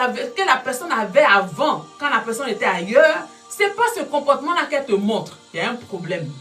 que la personne avait avant, quand la personne était ailleurs, c'est pas ce comportement-là qu'elle te montre. Il y a un problème.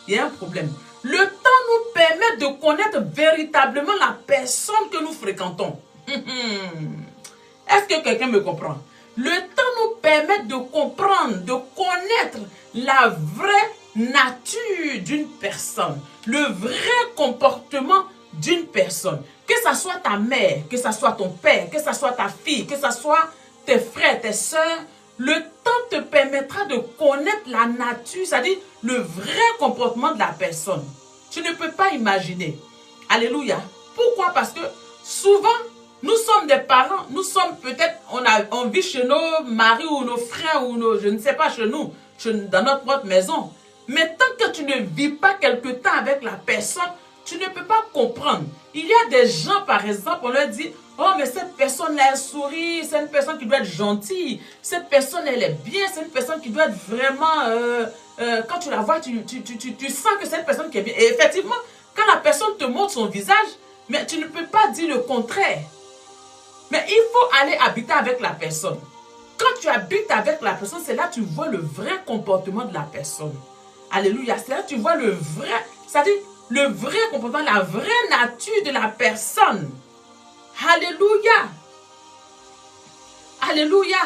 Il y a un problème. Le temps nous permet de connaître véritablement la personne que nous fréquentons. Est-ce que quelqu'un me comprend? Le temps nous permet de comprendre, de connaître la vraie nature d'une personne, le vrai comportement d'une personne. Que ce soit ta mère, que ce soit ton père, que ce soit ta fille, que ce soit tes frères, tes soeurs, le temps te permettra de connaître la nature, c'est-à-dire le vrai comportement de la personne. Tu ne peux pas imaginer. Alléluia. Pourquoi? Parce que souvent, nous sommes des parents, nous sommes peut-être, on vit chez nos maris ou nos frères ou nos, je ne sais pas, chez nous, dans notre propre maison. Mais tant que tu ne vis pas quelque temps avec la personne, tu ne peux pas comprendre. Il y a des gens, par exemple, on leur dit, oh, mais cette personne-là, elle sourit, c'est une personne qui doit être gentille, cette personne, elle est bien, c'est une personne qui doit être vraiment, quand tu la vois, tu sens que c'est une personne qui est bien. Et effectivement, quand la personne te montre son visage, mais tu ne peux pas dire le contraire. Mais il faut aller habiter avec la personne. Quand tu habites avec la personne, c'est là que tu vois le vrai comportement de la personne. Alléluia. C'est là que tu vois le vrai, c'est-à-dire le vrai comportement, la vraie nature de la personne. Alléluia. Alléluia.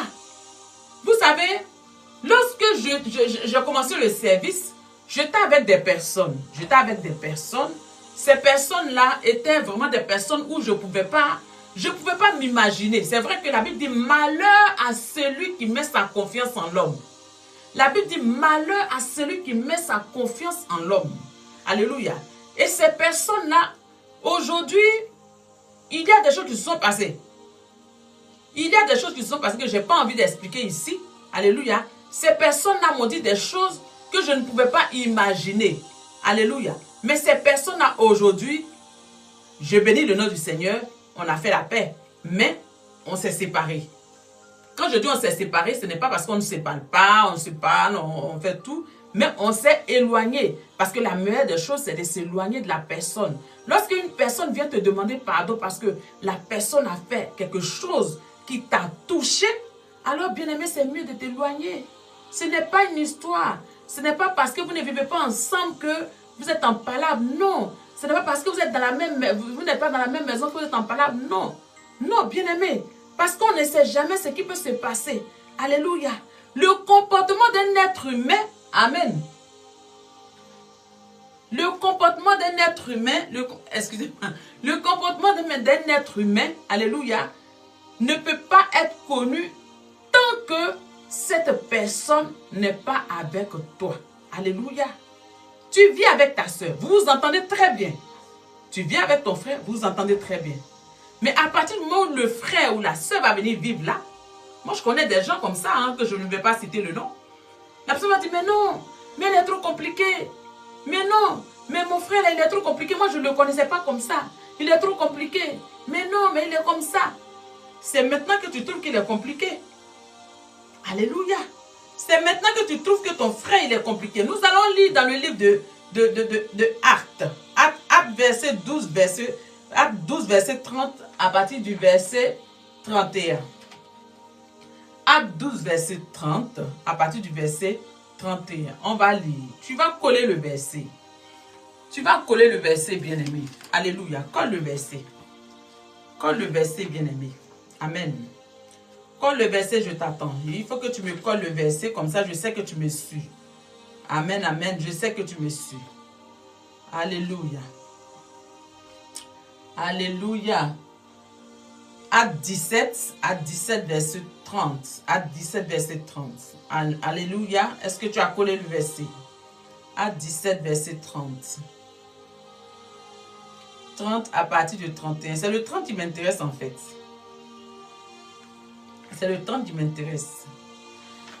Vous savez, lorsque j'ai commencé le service, j'étais avec des personnes. Ces personnes-là étaient vraiment des personnes où je ne pouvais pas m'imaginer. C'est vrai que la Bible dit malheur à celui qui met sa confiance en l'homme. La Bible dit malheur à celui qui met sa confiance en l'homme. Alléluia. Et ces personnes-là, aujourd'hui, il y a des choses qui se sont passées. Il y a des choses qui se sont passées que je n'ai pas envie d'expliquer ici. Alléluia. Ces personnes-là m'ont dit des choses que je ne pouvais pas imaginer. Alléluia. Mais ces personnes-là, aujourd'hui, je bénis le nom du Seigneur, on a fait la paix. Mais on s'est séparés. Quand je dis on s'est séparés, ce n'est pas parce qu'on ne se parle pas, on se parle, on fait tout. Mais on s'est éloigné. Parce que la meilleure des choses, c'est de s'éloigner de la personne. Lorsqu'une personne vient te demander pardon parce que la personne a fait quelque chose qui t'a touché, alors bien aimé, c'est mieux de t'éloigner. Ce n'est pas une histoire. Ce n'est pas parce que vous ne vivez pas ensemble que vous êtes en palabre. Non. Ce n'est pas parce que vous êtes dans la même, vous n'êtes pas dans la même maison que vous êtes en palabre. Non. Non, bien aimé. Parce qu'on ne sait jamais ce qui peut se passer. Alléluia. Le comportement d'un être humain, amen. Le comportement d'un être humain, excusez-moi, le comportement d'un être humain, alléluia, ne peut pas être connu tant que cette personne n'est pas avec toi. Alléluia. Tu vis avec ta soeur, vous vous entendez très bien. Tu vis avec ton frère, vous vous entendez très bien. Mais à partir du moment où le frère ou la soeur va venir vivre là, moi je connais des gens comme ça, hein, que je ne vais pas citer le nom. La personne va dire, mais non, mais elle est trop compliquée. Mais non, mais mon frère là, il est trop compliqué. Moi je ne le connaissais pas comme ça. Il est trop compliqué. Mais non, mais il est comme ça. C'est maintenant que tu trouves qu'il est compliqué. Alléluia. C'est maintenant que tu trouves que ton frère il est compliqué. Nous allons lire dans le livre de Actes. Actes verset 12, Actes 12, verset 30 à partir du verset 31. Actes 12, verset 30 à partir du verset 31. On va lire. Tu vas coller le verset. Tu vas coller le verset, bien-aimé. Alléluia. Colle le verset. Colle le verset, bien-aimé. Amen. Colle le verset, je t'attends. Il faut que tu me colles le verset, comme ça je sais que tu me suis. Amen, amen. Je sais que tu me suis. Alléluia. Alléluia. Acte 17, verset 30. Acte 17, verset 30. Alléluia. Est-ce que tu as collé le verset? Acte 17, verset 30. 30 à partir de 31. C'est le 30 qui m'intéresse en fait. C'est le 30 qui m'intéresse.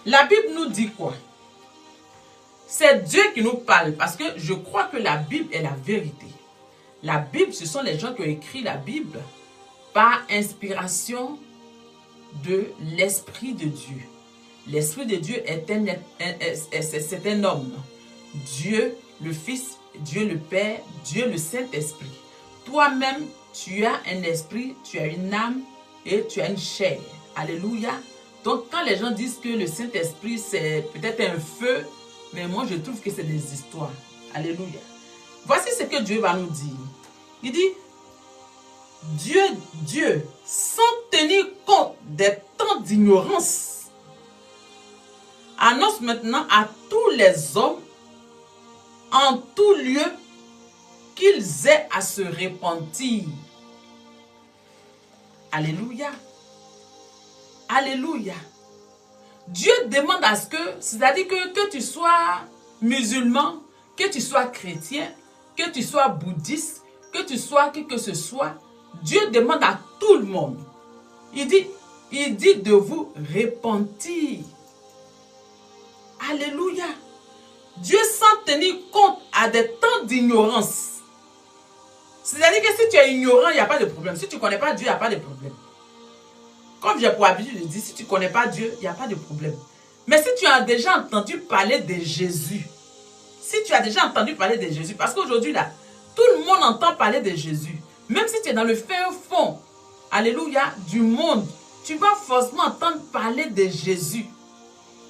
La Bible nous dit quoi? C'est Dieu qui nous parle parce que je crois que la Bible est la vérité. La Bible, ce sont les gens qui ont écrit la Bible par inspiration de l'Esprit de Dieu. L'Esprit de Dieu c'est un homme. Dieu le Fils, Dieu le Père, Dieu le Saint-Esprit. Toi-même, tu as un esprit, tu as une âme, et tu as une chair. Alléluia. Donc, quand les gens disent que le Saint-Esprit, c'est peut-être un feu, mais moi, je trouve que c'est des histoires. Alléluia. Voici ce que Dieu va nous dire. Il dit, Dieu, sans tenir compte des temps d'ignorance, annonce maintenant à tous les hommes, en tout lieu, qu'ils aient à se repentir. Alléluia. Alléluia. Dieu demande à ce que, c'est-à-dire que tu sois musulman, que tu sois chrétien, que tu sois bouddhiste, que tu sois qui que ce soit, Dieu demande à tout le monde. Il dit de vous repentir. Alléluia. Dieu sans tenir compte à des temps d'ignorance. C'est-à-dire que si tu es ignorant, il n'y a pas de problème. Si tu ne connais pas Dieu, il n'y a pas de problème. Comme j'ai pour habitude de dire, si tu ne connais pas Dieu, il n'y a pas de problème. Mais si tu as déjà entendu parler de Jésus, si tu as déjà entendu parler de Jésus, parce qu'aujourd'hui là, tout le monde entend parler de Jésus. Même si tu es dans le fin fond, alléluia, du monde, tu vas forcément entendre parler de Jésus.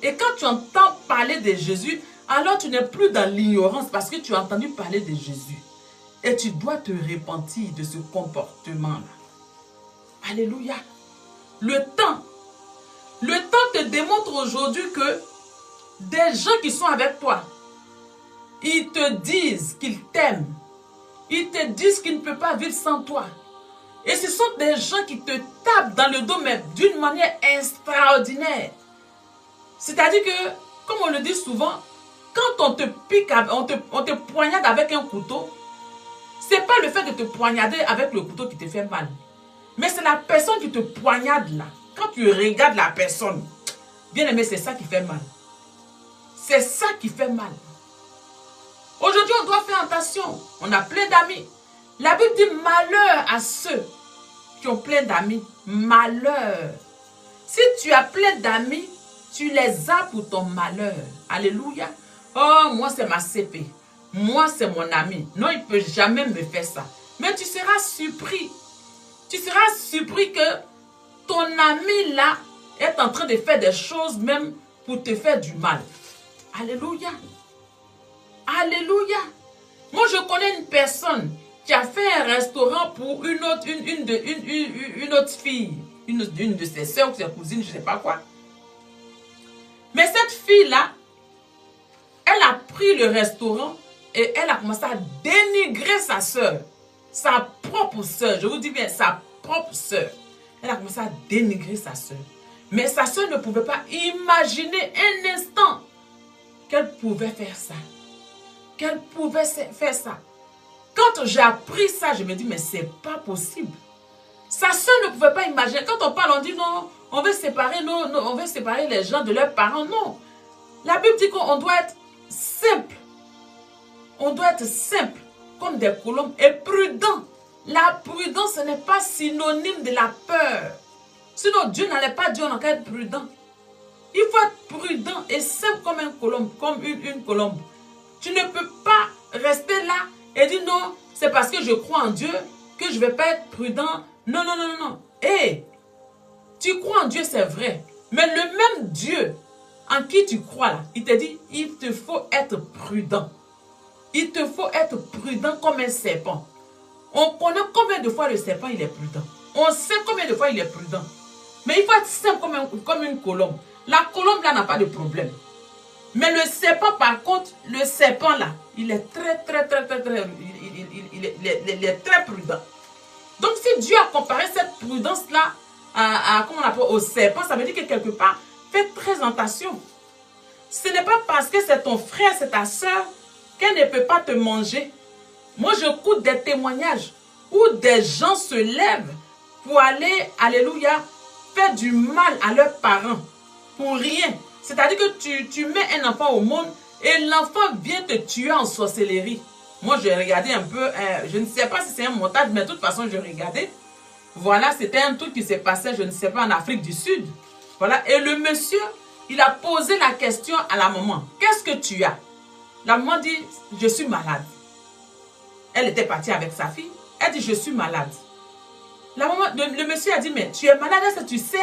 Et quand tu entends parler de Jésus, alors tu n'es plus dans l'ignorance parce que tu as entendu parler de Jésus. Et tu dois te repentir de ce comportement-là. Alléluia. Le temps te démontre aujourd'hui que des gens qui sont avec toi, ils te disent qu'ils t'aiment. Ils te disent qu'ils ne peuvent pas vivre sans toi. Et ce sont des gens qui te tapent dans le dos, mais d'une manière extraordinaire. C'est-à-dire que, comme on le dit souvent, quand on te pique, on te poignarde avec un couteau, ce n'est pas le fait de te poignarder avec le couteau qui te fait mal. Mais c'est la personne qui te poignarde là. Quand tu regardes la personne, bien aimé, c'est ça qui fait mal. C'est ça qui fait mal. Aujourd'hui, on doit faire attention. On a plein d'amis. La Bible dit malheur à ceux qui ont plein d'amis. Malheur. Si tu as plein d'amis, tu les as pour ton malheur. Alléluia. Oh, moi, c'est ma CP. Moi, c'est mon ami. Non, il ne peut jamais me faire ça. Mais tu seras surpris. Tu seras surpris que ton ami là est en train de faire des choses même pour te faire du mal. Alléluia. Alléluia. Moi, je connais une personne qui a fait un restaurant pour une autre fille. Une de ses soeurs ou ses cousines, je ne sais pas quoi. Mais cette fille-là, elle a pris le restaurant et elle a commencé à dénigrer sa soeur. Sa propre soeur, je vous dis bien, sa propre soeur. Elle a commencé à dénigrer sa soeur. Mais sa soeur ne pouvait pas imaginer un instant qu'elle pouvait faire ça. Qu'elle pouvait faire ça. Quand j'ai appris ça, je me dis, mais c'est pas possible. Sa soeur ne pouvait pas imaginer. Quand on parle, on dit non, on veut séparer, non, on veut séparer les gens de leurs parents. Non. La Bible dit qu'on doit être simple. On doit être simple, comme des colombes, et prudent. La prudence, ce n'est pas synonyme de la peur. Sinon, Dieu n'allait pas dire on a qu'à être prudent. Il faut être prudent et simple comme un colombe, comme une colombe. Tu ne peux pas rester là et dire non, c'est parce que je crois en Dieu que je ne vais pas être prudent. Non, non, non, non, non. Hé, tu crois en Dieu, c'est vrai. Mais le même Dieu en qui tu crois là, il te dit, il te faut être prudent. Il te faut être prudent comme un serpent. On connaît combien de fois le serpent, il est prudent. On sait combien de fois il est prudent. Mais il faut être simple comme une colombe. La colombe là n'a pas de problème. Mais le serpent, par contre, le serpent là, il est très prudent. Donc si Dieu a comparé cette prudence là comment on appelle, au serpent, ça veut dire que quelque part, fais très attention. Ce n'est pas parce que c'est ton frère, c'est ta soeur, qu'elle ne peut pas te manger. Moi, j'écoute des témoignages où des gens se lèvent pour aller, alléluia, faire du mal à leurs parents pour rien. C'est-à-dire que tu mets un enfant au monde et l'enfant vient te tuer en sorcellerie. Moi, j'ai regardé un peu, je ne sais pas si c'est un montage, mais de toute façon, je regardais. Voilà, c'était un truc qui s'est passé, je ne sais pas, en Afrique du Sud. Voilà, et le monsieur, il a posé la question à la maman. Qu'est-ce que tu as? La maman dit, je suis malade. Elle était partie avec sa fille. Elle dit, je suis malade. La maman, le monsieur a dit, mais tu es malade, est-ce que tu sais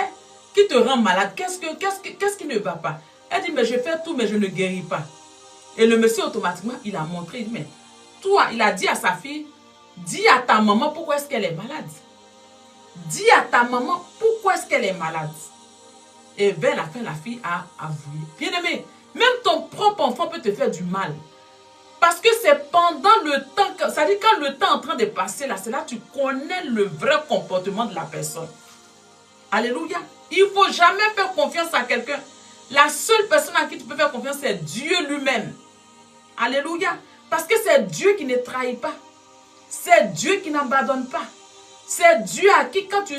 qui te rend malade? Qu'est-ce qui ne va pas? Elle dit, mais je fais tout, mais je ne guéris pas. Et le monsieur, automatiquement, il a montré, il dit, mais toi, il a dit à sa fille, dis à ta maman pourquoi est-ce qu'elle est malade. Dis à ta maman pourquoi est-ce qu'elle est malade. Et vers la fin, la fille a avoué. Bien aimé, même ton propre enfant peut te faire du mal. Parce que c'est pendant le temps, c'est-à-dire quand le temps est en train de passer, là, c'est là que tu connais le vrai comportement de la personne. Alléluia. Il ne faut jamais faire confiance à quelqu'un. La seule personne à qui tu peux faire confiance, c'est Dieu lui-même. Alléluia. Parce que c'est Dieu qui ne trahit pas. C'est Dieu qui n'abandonne pas. C'est Dieu à qui, quand tu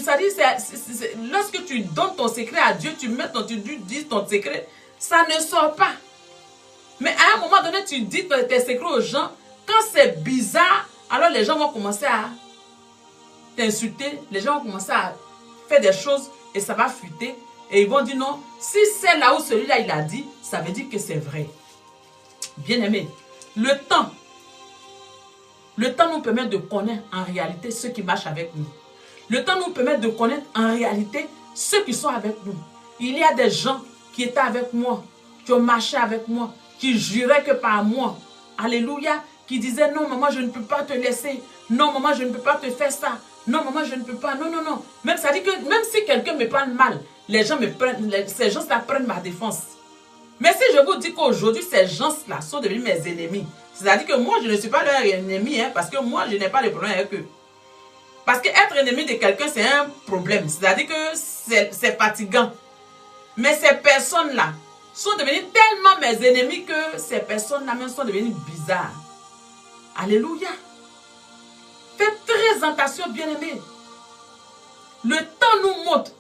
lorsque tu donnes ton secret à Dieu, tu dis ton secret, ça ne sort pas. Mais à un moment donné, tu dis tes secrets aux gens, quand c'est bizarre, alors les gens vont commencer à t'insulter, les gens vont commencer à faire des choses et ça va fuiter. Et ils vont dire non, si c'est là où celui-là il a dit, ça veut dire que c'est vrai. Bien aimé, le temps nous permet de connaître en réalité ceux qui marchent avec nous. Le temps nous permet de connaître en réalité ceux qui sont avec nous. Il y a des gens qui étaient avec moi, qui ont marché avec moi, qui juraient que par moi. Alléluia. Qui disaient non, maman, je ne peux pas te laisser. Non, maman, je ne peux pas te faire ça. Non, maman, je ne peux pas. Non, non, non. Même, ça dit que même si quelqu'un me parle mal, les gens me prennent, ces gens-là prennent ma défense. Mais si je vous dis qu'aujourd'hui, ces gens-là sont devenus mes ennemis, c'est-à-dire que moi, je ne suis pas leur ennemi, hein, parce que moi, je n'ai pas de problème avec eux. Parce qu'être ennemi de quelqu'un, c'est un problème. C'est-à-dire que c'est fatigant. Mais ces personnes-là sont devenues tellement mes ennemis que ces personnes-là même sont devenues bizarres. Alléluia. Faites très attention, bien-aimés. Le temps nous montre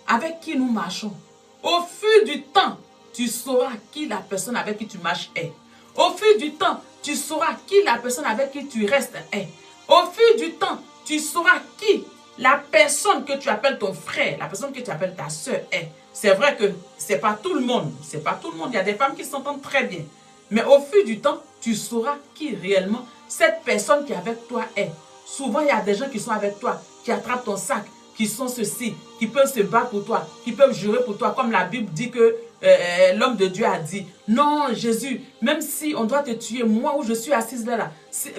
avec qui nous marchons. Au fur du temps, tu sauras qui la personne avec qui tu marches est. Au fur du temps, tu sauras qui la personne avec qui tu restes est. Au fur du temps, tu sauras qui la personne que tu appelles ton frère, la personne que tu appelles ta soeur est. C'est vrai que ce n'est pas tout le monde. C'est pas tout le monde. Il y a des femmes qui s'entendent très bien. Mais au fur du temps, tu sauras qui réellement cette personne qui est avec toi est. Souvent, il y a des gens qui sont avec toi, qui attrapent ton sac, qui sont ceci, qui peuvent se battre pour toi, qui peuvent jurer pour toi, comme la Bible dit que l'homme de Dieu a dit. Non, Jésus, même si on doit te tuer, moi où je suis assise là,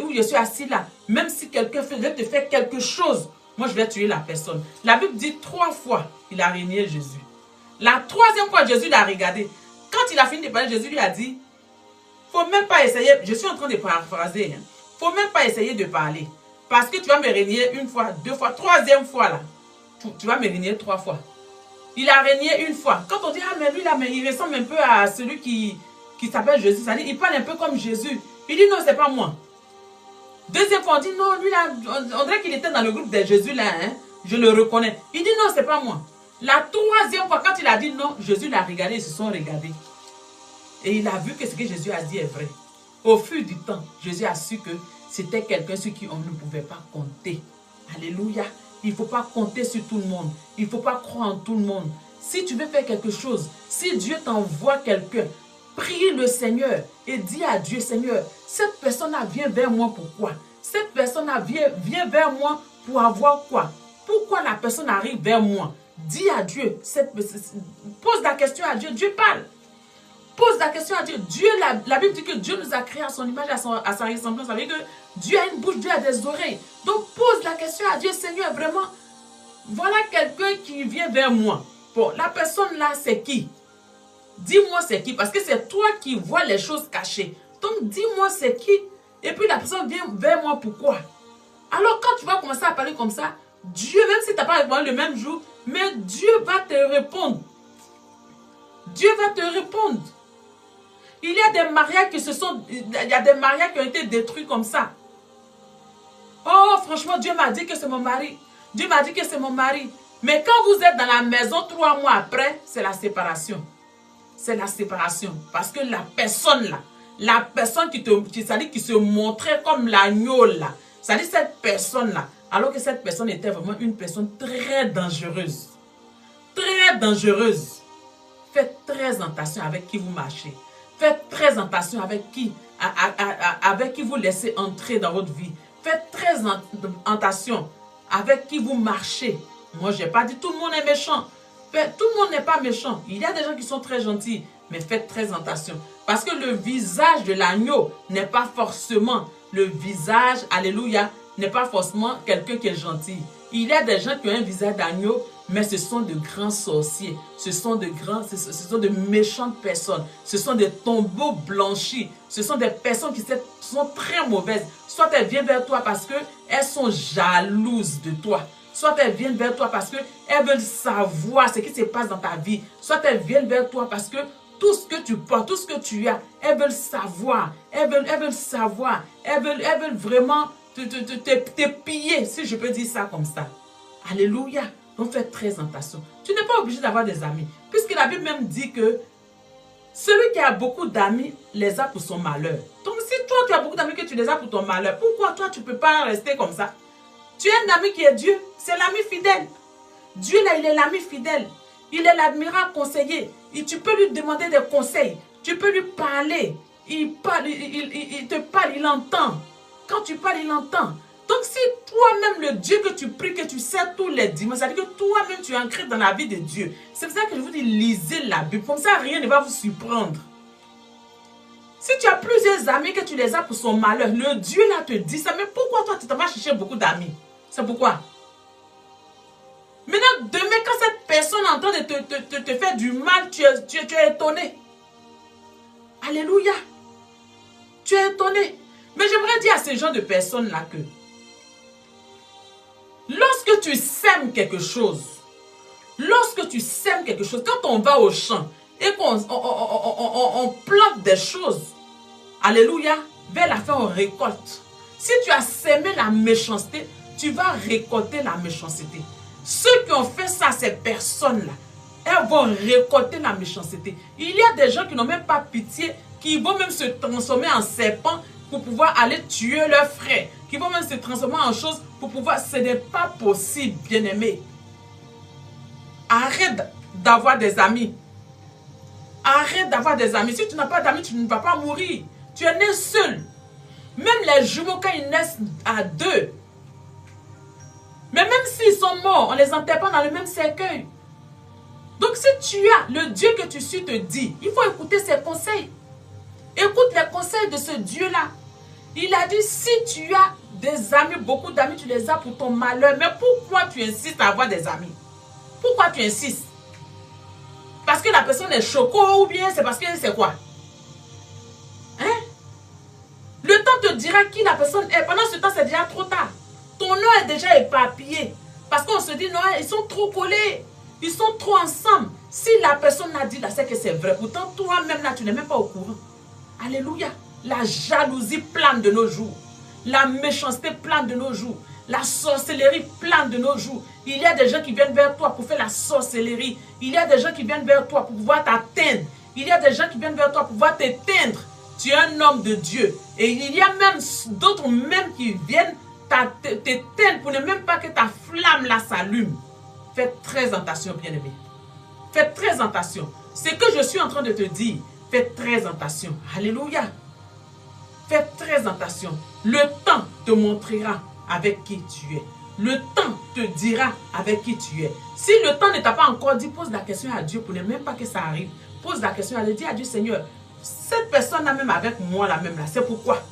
où je suis assis là, même si quelqu'un te fait quelque chose, moi je vais tuer la personne. La Bible dit 3 fois, il a régné Jésus. La 3e fois, Jésus l'a regardé. Quand il a fini de parler, Jésus lui a dit, faut même pas essayer, je suis en train de paraphraser, hein, faut même pas essayer de parler. Parce que tu vas me régner 1 fois, 2 fois, 3e fois là. Tu vas me régner 3 fois. Il a régné 1 fois. Quand on dit, ah mais lui là, mais il ressemble un peu à celui qui s'appelle Jésus. C'est-à-dire, il parle un peu comme Jésus. Il dit, non, c'est pas moi. 2e fois, on dit, non, lui là, on dirait qu'il était dans le groupe de Jésus là, hein. Je le reconnais. Il dit, non, c'est pas moi. La 3e fois, quand il a dit non, Jésus l'a regardé, ils se sont regardés. Et il a vu que ce que Jésus a dit est vrai. Au fur du temps, Jésus a su que c'était quelqu'un sur qui on ne pouvait pas compter. Alléluia. Il ne faut pas compter sur tout le monde. Il ne faut pas croire en tout le monde. Si tu veux faire quelque chose, si Dieu t'envoie quelqu'un, prie le Seigneur et dis à Dieu, Seigneur, cette personne-là vient vers moi pourquoi? Cette personne-là vient vers moi pour avoir quoi? Pourquoi la personne arrive vers moi? Dis à Dieu, pose la question à Dieu, Dieu parle. Pose la question à Dieu. Dieu, la Bible dit que Dieu nous a créés à son image, à sa ressemblance. Ça veut dire que Dieu a une bouche, Dieu a des oreilles. Donc pose la question à Dieu, Seigneur, vraiment, voilà quelqu'un qui vient vers moi. Bon, la personne là, c'est qui? Dis-moi c'est qui, parce que c'est toi qui vois les choses cachées. Donc dis-moi c'est qui, et puis la personne vient vers moi, pourquoi? Alors quand tu vas commencer à parler comme ça, Dieu, même si tu n'as pas répondu le même jour, mais Dieu va te répondre. Dieu va te répondre. Il y a des mariages qui ont été détruits comme ça. Oh, franchement, Dieu m'a dit que c'est mon mari. Dieu m'a dit que c'est mon mari. Mais quand vous êtes dans la maison 3 mois après, c'est la séparation. C'est la séparation. Parce que la personne là, la personne qui se montrait comme l'agneau là, ça dit cette personne là, alors que cette personne était vraiment une personne très dangereuse. Très dangereuse. Faites très attention avec qui vous marchez. Faites très attention avec qui vous laissez entrer dans votre vie. Faites très attention avec qui vous marchez. Moi, je n'ai pas dit tout le monde est méchant. Tout le monde n'est pas méchant. Il y a des gens qui sont très gentils, mais faites très attention. Parce que le visage de l'agneau n'est pas forcément le visage, alléluia, n'est pas forcément quelqu'un qui est gentil. Il y a des gens qui ont un visage d'agneau, mais ce sont de grands sorciers. Ce sont de méchantes personnes. Ce sont des tombeaux blanchis. Ce sont des personnes qui sont très mauvaises. Soit elles viennent vers toi parce qu'elles sont jalouses de toi. Soit elles viennent vers toi parce qu'elles veulent savoir ce qui se passe dans ta vie. Soit elles viennent vers toi parce que tout ce que tu portes, tout ce que tu as, elles veulent savoir. Elles veulent savoir. Elles veulent vraiment te piller, si je peux dire ça comme ça. Alléluia. Donc fais très attention. Tu n'es pas obligé d'avoir des amis. Puisque la Bible même dit que celui qui a beaucoup d'amis les a pour son malheur. Donc si toi tu as beaucoup d'amis que tu les as pour ton malheur, pourquoi toi tu ne peux pas rester comme ça? Tu as un ami qui est Dieu, c'est l'ami fidèle. Dieu là, il est l'ami fidèle. Il est l'admirable conseiller. Et tu peux lui demander des conseils. Tu peux lui parler. Il te parle, il entend. Quand tu parles, il entend. Donc si toi-même, le Dieu que tu pries, que tu sers tous les dimanches, ça veut dire que toi-même, tu es ancré dans la vie de Dieu. C'est pour ça que je vous dis, lisez la Bible. Comme ça, rien ne va vous surprendre. Si tu as plusieurs amis, que tu les as pour son malheur, le Dieu là te dit ça. Mais pourquoi toi, tu t'en vas chercher beaucoup d'amis? C'est pourquoi? Maintenant, demain, quand cette personne est en train de te faire du mal, tu es étonné. Alléluia. Tu es étonné. Mais j'aimerais dire à ces gens de personnes-là que lorsque tu sèmes quelque chose, quand on va au champ et qu'on plante des choses, alléluia, vers la fin on récolte. Si tu as sémé la méchanceté, tu vas récolter la méchanceté. Ceux qui ont fait ça, ces personnes-là, elles vont récolter la méchanceté. Il y a des gens qui n'ont même pas pitié, qui vont même se transformer en serpents pour pouvoir aller tuer leurs frères, qui vont même se transformer en choses pour pouvoir... Ce n'est pas possible, bien-aimé. Arrête d'avoir des amis. Arrête d'avoir des amis. Si tu n'as pas d'amis, tu ne vas pas mourir. Tu es né seul. Même les jumeaux, quand ils naissent à deux, mais même s'ils sont morts, on les enterre pas dans le même cercueil. Donc si tu as le Dieu que tu suis te dit, il faut écouter ses conseils. Écoute les conseils de ce Dieu-là. Il a dit, si tu as des amis, beaucoup d'amis, tu les as pour ton malheur. Mais pourquoi tu insistes à avoir des amis? Pourquoi tu insistes? Parce que la personne est choco ou bien c'est parce que c'est quoi? Hein? Le temps te dira qui la personne est. Pendant ce temps, c'est déjà trop tard. Ton nom est déjà éparpillé. Parce qu'on se dit, non, ils sont trop collés. Ils sont trop ensemble. Si la personne a dit là, c'est que c'est vrai. Pourtant, toi-même là, tu n'es même pas au courant. Alléluia. La jalousie plane de nos jours. La méchanceté plane de nos jours. La sorcellerie plane de nos jours. Il y a des gens qui viennent vers toi pour faire la sorcellerie. Il y a des gens qui viennent vers toi pour pouvoir t'atteindre. Il y a des gens qui viennent vers toi pour pouvoir t'éteindre. Tu es un homme de Dieu. Et il y a même d'autres même qui viennent t'éteindre pour ne même pas que ta flamme là s'allume. Fais très attention, bien-aimé. Fais très attention. Ce que je suis en train de te dire, fais très attention. Alléluia. Fais très attention. Le temps te montrera avec qui tu es. Le temps te dira avec qui tu es. Si le temps ne t'a pas encore dit, pose la question à Dieu pour ne même pas que ça arrive. Pose la question à Dieu. Dis à Dieu, Seigneur, cette personne-là même avec moi, la même là, c'est pourquoi?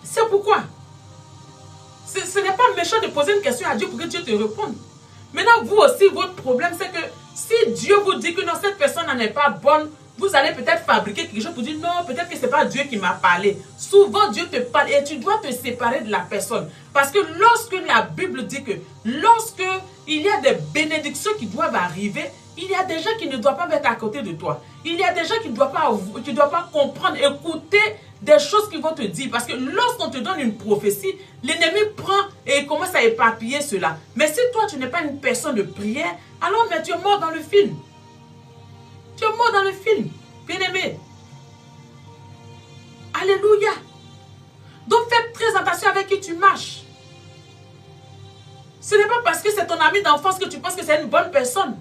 C'est pourquoi? Ce n'est pas méchant de poser une question à Dieu pour que Dieu te réponde. Maintenant, vous aussi, votre problème, c'est que si Dieu vous dit que non, cette personne n'est pas bonne, vous allez peut-être fabriquer quelque chose pour dire non, peut-être que ce n'est pas Dieu qui m'a parlé. Souvent, Dieu te parle et tu dois te séparer de la personne. Parce que lorsque la Bible dit que lorsque il y a des bénédictions qui doivent arriver, il y a des gens qui ne doivent pas mettre à côté de toi. Il y a des gens qui ne doivent pas comprendre, écouter des choses qu'ils vont te dire. Parce que lorsqu'on te donne une prophétie, l'ennemi prend et commence à éparpiller cela. Mais si toi, tu n'es pas une personne de prière, alors mais tu es mort dans le film. Tu es mort dans le film, bien-aimé. Alléluia. Donc fais très attention avec qui tu marches. Ce n'est pas parce que c'est ton ami d'enfance que tu penses que c'est une bonne personne.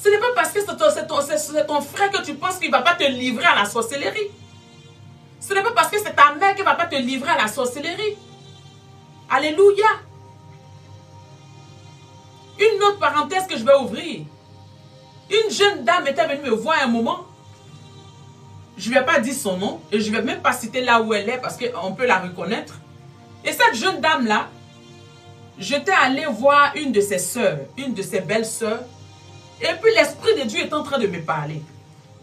Ce n'est pas parce que c'est ton frère que tu penses qu'il ne va pas te livrer à la sorcellerie. Ce n'est pas parce que c'est ta mère qui ne va pas te livrer à la sorcellerie. Alléluia. Une autre parenthèse que je vais ouvrir. Une jeune dame était venue me voir à un moment. Je ne vais pas dire son nom et je ne vais même pas citer là où elle est parce qu'on peut la reconnaître. Et cette jeune dame-là, j'étais allée voir une de ses sœurs, une de ses belles sœurs. Et puis l'Esprit de Dieu est en train de me parler.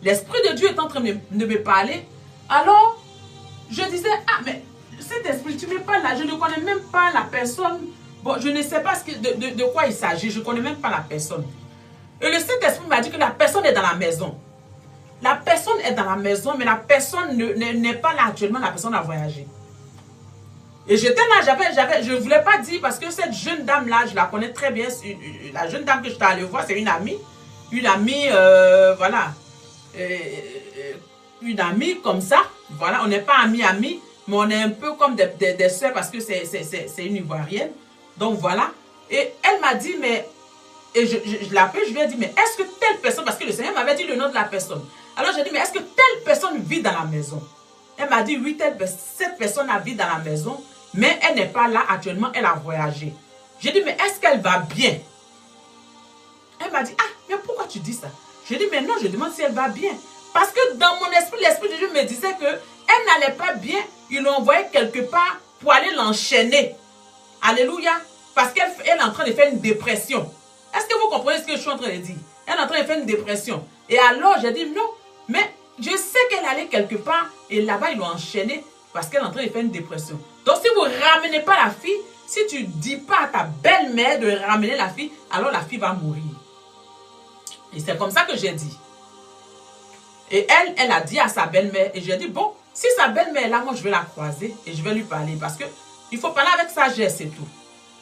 L'Esprit de Dieu est en train de me parler. Alors, je disais, ah mais cet esprit, tu ne m'es pas là, je ne connais même pas la personne. Bon, je ne sais pas de quoi il s'agit, je ne connais même pas la personne. Et le Saint-Esprit m'a dit que la personne est dans la maison. La personne est dans la maison, mais la personne n'est pas là actuellement, la personne a voyagé. Et j'étais là, je ne voulais pas dire parce que cette jeune dame-là, je la connais très bien. La jeune dame que j'étais allée voir, c'est une amie. Une amie, voilà. Une amie comme ça. Voilà, on n'est pas amis, mais on est un peu comme des sœurs parce que c'est une Ivoirienne. Donc voilà. Et elle m'a dit, mais... Et je l'appelle, je lui ai dit, mais est-ce que telle personne... Parce que le Seigneur m'avait dit le nom de la personne. Alors j'ai dit, mais est-ce que telle personne vit dans la maison? Elle m'a dit, oui, cette personne vit dans la maison, mais elle n'est pas là actuellement, elle a voyagé. J'ai dit, mais est-ce qu'elle va bien? Elle m'a dit, ah, mais pourquoi tu dis ça? J'ai dit, mais non, je demande si elle va bien. Parce que dans mon esprit, l'Esprit de Dieu me disait qu'elle n'allait pas bien. Ils l'ont envoyée quelque part pour aller l'enchaîner. Alléluia. Parce qu'elle est en train de faire une dépression. Est-ce que vous comprenez ce que je suis en train de dire? Elle est en train de faire une dépression. Et alors, j'ai dit, non, mais je sais qu'elle allait quelque part. Et là-bas, ils l'ont enchaînée parce qu'elle est en train de faire une dépression. Donc, si vous ne ramenez pas la fille, si tu ne dis pas à ta belle-mère de ramener la fille, alors la fille va mourir. Et c'est comme ça que j'ai dit. Et elle a dit à sa belle-mère, et j'ai dit, bon, si sa belle-mère est là, moi je vais la croiser et je vais lui parler parce que il faut parler avec sagesse et tout.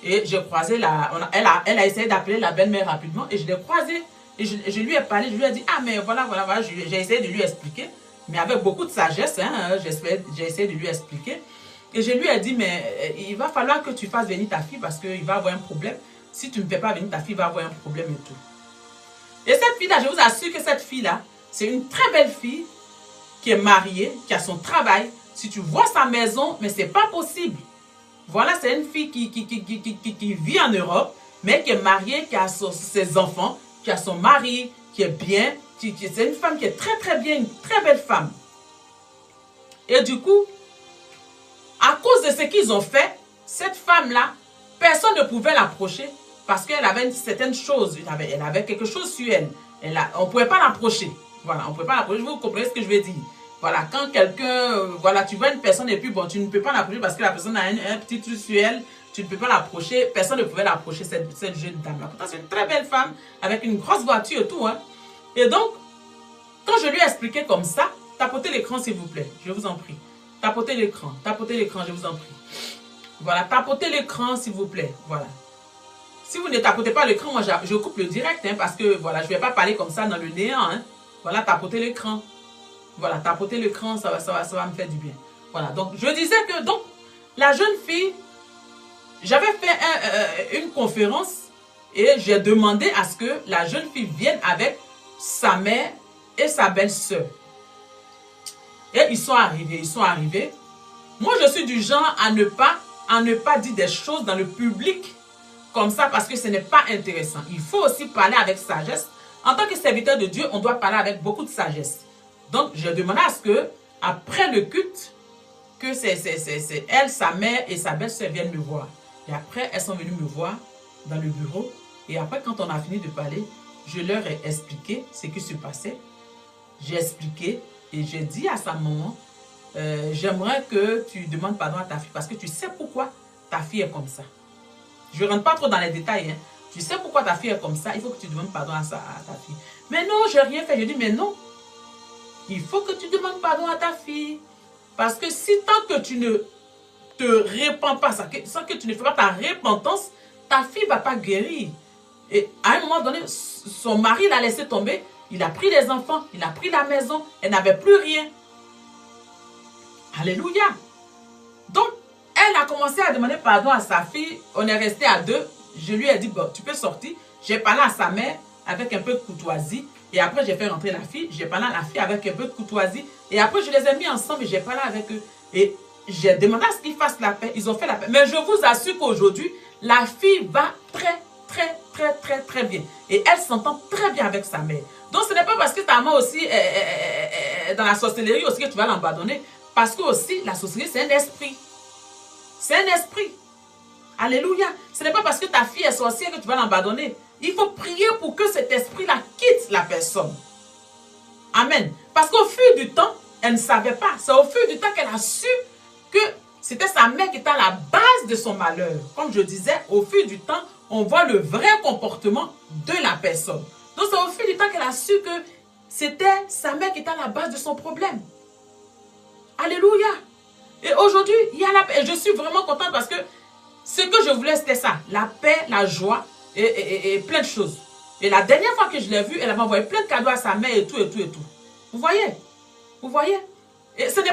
Et j'ai croisé elle a essayé d'appeler la belle-mère rapidement et je l'ai croisée. Et je lui ai parlé, je lui ai dit, ah mais voilà, j'ai essayé de lui expliquer, mais avec beaucoup de sagesse, hein, j'ai essayé de lui expliquer. Et je lui ai dit, mais il va falloir que tu fasses venir ta fille parce qu'il va avoir un problème. Si tu ne fais pas venir ta fille, il va avoir un problème et tout. Et cette fille-là, je vous assure que cette fille-là, c'est une très belle fille qui est mariée, qui a son travail. Si tu vois sa maison, mais c'est pas possible. Voilà, c'est une fille qui vit en Europe, mais qui est mariée, qui a ses enfants, qui a son mari, qui est bien. C'est une femme qui est très très bien, une très belle femme. Et du coup, à cause de ce qu'ils ont fait, cette femme-là, personne ne pouvait l'approcher parce qu'elle avait certaines choses. Elle avait quelque chose sur elle. On ne pouvait pas l'approcher. Voilà, on ne pouvait pas l'approcher. Vous comprenez ce que je veux dire? Voilà, quand quelqu'un, voilà, tu vois une personne et puis bon, tu ne peux pas l'approcher parce que la personne a un petit truc sur elle, tu ne peux pas l'approcher. Personne ne pouvait l'approcher, cette jeune dame-là. Pourtant, c'est une très belle femme avec une grosse voiture et tout. Hein. Et donc, quand je lui ai expliqué comme ça, tapotez l'écran s'il vous plaît, je vous en prie. Tapotez l'écran, je vous en prie. Voilà, tapotez l'écran s'il vous plaît, voilà. Si vous ne tapotez pas l'écran, moi je coupe le direct, hein, parce que voilà, je ne vais pas parler comme ça dans le néant. Hein. Voilà, tapotez l'écran. Voilà, tapotez l'écran, ça va me faire du bien. Voilà, donc je disais que donc la jeune fille, j'avais fait une conférence et j'ai demandé à ce que la jeune fille vienne avec sa mère et sa belle-sœur. Et ils sont arrivés. Moi, je suis du genre à ne pas dire des choses dans le public comme ça parce que ce n'est pas intéressant. Il faut aussi parler avec sagesse. En tant que serviteur de Dieu, on doit parler avec beaucoup de sagesse. Donc, j'ai demandé à ce que, après le culte, que c'est elle, sa mère et sa belle-sœur viennent me voir. Et après, elles sont venues me voir dans le bureau. Et après, quand on a fini de parler, je leur ai expliqué ce qui se passait. J'ai expliqué et j'ai dit à sa maman, j'aimerais que tu demandes pardon à ta fille parce que tu sais pourquoi ta fille est comme ça. Je ne rentre pas trop dans les détails. Hein. Tu sais pourquoi ta fille est comme ça, il faut que tu demandes pardon à ta fille. Mais non, je n'ai rien fait. Je dis, mais non. Il faut que tu demandes pardon à ta fille. Parce que si tant que tu ne te répands pas, sans que tu ne fais pas ta repentance, ta fille ne va pas guérir. Et à un moment donné, son mari l'a laissé tomber. Il a pris les enfants, il a pris la maison. Elle n'avait plus rien. Alléluia. Donc, elle a commencé à demander pardon à sa fille. On est resté à deux. Je lui ai dit, bon, tu peux sortir. J'ai parlé à sa mère avec un peu de courtoisie. Et après, j'ai fait rentrer la fille. J'ai parlé à la fille avec un peu de courtoisie. Et après, je les ai mis ensemble et j'ai parlé avec eux. Et j'ai demandé à ce qu'ils fassent la paix. Ils ont fait la paix. Mais je vous assure qu'aujourd'hui, la fille va très, très, très bien. Et elle s'entend très bien avec sa mère. Donc ce n'est pas parce que ta maman aussi est dans la sorcellerie aussi que tu vas l'abandonner. Parce que aussi, la sorcellerie, c'est un esprit. C'est un esprit. Alléluia. Ce n'est pas parce que ta fille est sorcière que tu vas l'abandonner. Il faut prier pour que cet esprit-là quitte la personne. Amen. Parce qu'au fil du temps, elle ne savait pas. C'est au fil du temps qu'elle a su que c'était sa mère qui était à la base de son malheur. Comme je disais, au fil du temps, on voit le vrai comportement de la personne. Donc c'est au fil du temps qu'elle a su que c'était sa mère qui était à la base de son problème. Alléluia. Et aujourd'hui, il y a la paix. Et je suis vraiment contente parce que ce que je voulais, c'était ça. La paix, la joie et plein de choses. Et la dernière fois que je l'ai vue, elle avait envoyé plein de cadeaux à sa mère et tout. Vous voyez? Vous voyez? Et ce n'est pas